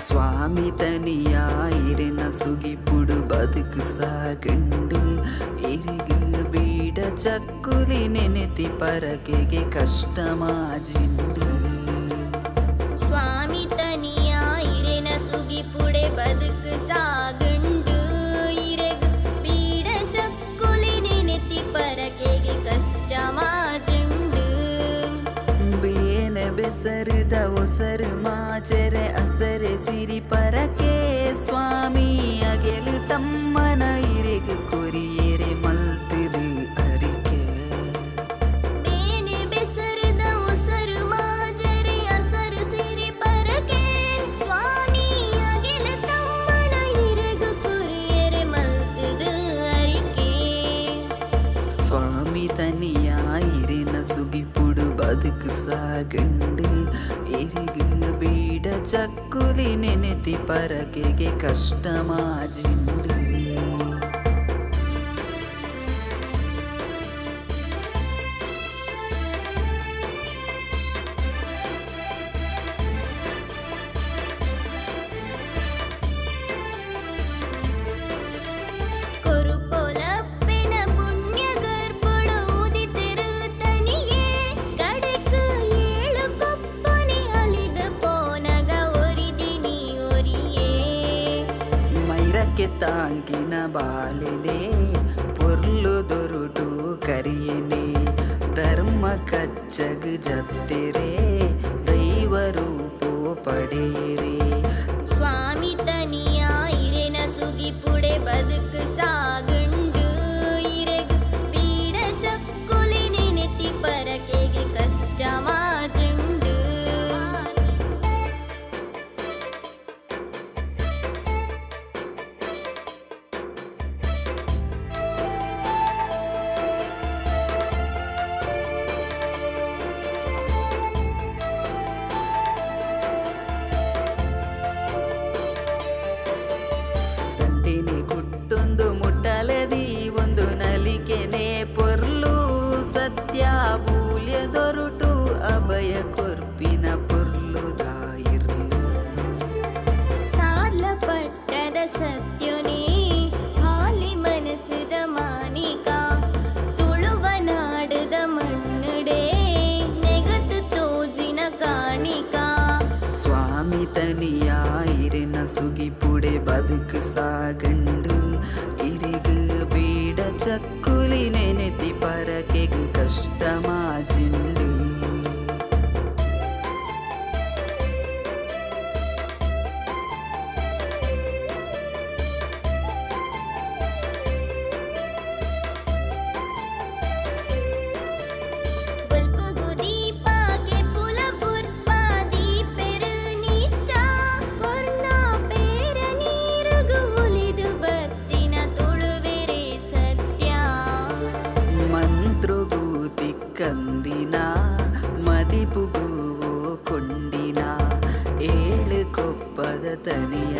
ಸ್ವಾಮಿ ತನಿಯಾಯಿರೆನ ಸುಗಿಪುಡು ಬದುಕು ಸಾಗಂಡು ಇರಿಗು ಬೀಡ ಚಕ್ಕುಲಿ ನೆನೆತಿ ಪರಕೆಗೆ ಕಷ್ಟ ಮಾಜಿಂಡು ಸ್ವಾಮಿ ತನಿಯಾಯಿರೆನ ಸುಗಿಪುಡೆ ಬದುಕು ಸಾಗಂಡು ಇರಿಗು ಬೀಡ ಚಕ್ಕುಲಿ ನೆನೆತಿ ಪರಕೆಗೆ ಕಷ್ಟ ಮಾಜಿಂಡು ಬೇನೆ ಬೆಸರಿದ ಒಸರು ಮಾಜರೆ ಅಸರೆ ಸಿರಿ ಪರಕೆ ಸ್ವಾಮಿ ಅಗೆಲು ತಮ್ಮನ ಇರೆಗು ಕೊರಿಯರೆ ಮಲ್ತದು ಅರಿಕೆ ಬೇನೆ ಬೆಸರಿದ ಒಸರು ಮಾಜರೆ ಅಸರು ಸಿರಿ ಪರಕೆ ಸ್ವಾಮಿ ಅಗೆಲು ತಮ್ಮನ ಇರೆಗು ಕೊರಿಯರೆ ಮಲ್ತದು ಅರಿಕೆ ಸ್ವಾಮಿ ತನಿಯಾಯಿರೆನ ಸುಗಿಪುಡು ಬದುಕು ಸಾಗಂಡು ಇರಿಗು ಬೀಡ ಚಕ್ಕುಲಿ ನೆನೆತಿ ಪರಕೆಗೆ ಕಷ್ಟ ಮಾಜಿಂಡು ಕೊರುಪೊಲಪ್ಪೆನ ಪುಣ್ಯ ಗರ್ಭುಡು ಉದಿತಿರು ತನಿಯೇ ಕಡೆಕು ಏಳು ಕೊಪ್ಪನೆ ಅಲಿದ ಪೋನಗ ಒರಿದಿನಿ ಒರಿಯೇ ಮೈರಕ್ಕೆ ತಾಂಕಿನ ಬಾಲೆನೆ ಪೊರ್ಲು ದೊರುಟು ಕರಿಯನೆ ಧರ್ಮ ಕಚ್ಚಗು ಜತ್ತಿರೆ ದೈವ ರೂಪೋ ಪಡೆಯಿರೆ ಸ್ವಾಮಿ ತನಿಯಾಯಿರೆನ ಸುಗಿಪುಡೆ ಬದುಕು ಸಾಗಂಡು ಇರೆಗು ಬೀಡ ಚಕ್ಕುಲಿ ನೆನೆತಿ ಪರಕೆಗೆ ಕಷ್ಟ ಮಾಜುಂಡು ದಂಡಿನಿ ಕುಟ್ಟೊಂದು ಮುಟ್ಟಲದಿ ಒಂದು ನಲಿಕೆನೆ ಪೊರ್ಲು ಸತ್ಯ ಬೂಲ್ಯ ದೊರುಟು ಅಭಯ ಕೊರ್ಪಿನ ಪೊರ್ಲು ದಾಯಿರ್ಲು ಸಾರ್ಲ ಪಟ್ಟದ ಸತ್ಯನೇ ಹಾಲಿ ಮನಸ್ಸದ ಮಾನಿಕ ತುಳುವ ನಾಡದ ಮಣ್ಣುಡೆ ನೆಗತು ತೋಜಿನ ಕಾಣಿಕ ಸ್ವಾಮಿ ತನಿಯಾಯಿರೆನ ಸುಗಿಪುಡೆ ಬದುಕು ಸಾಗಂಡು ಇರಿಗು ಬೀಡ ಚಕ್ಕುಲಿ ನೆನೆತಿ ಪರಕೆಗು ಕಷ್ಟ ಮಾಜಿಂಡು ಬಲ್ಪಗು ದೀಪಕ್ಕೆ ಪುಲ ಪುರ್ಪ ದೀಪೆರು ನೀಚ ಕೊರ್ನ ಪೇರ ನೀರುಗು ಉಲಿದು ಬತ್ತಿನ ತುಳುವೆರೆ ಸತ್ಯ ಮಂತ್ರುಗೂ ತಿಕ್ಕಂದಿನ ಮದಿಪುಗೂ ಕೊಂಡಿನ ಏಳು ಕೊಪ್ಪದ ತನಿಯ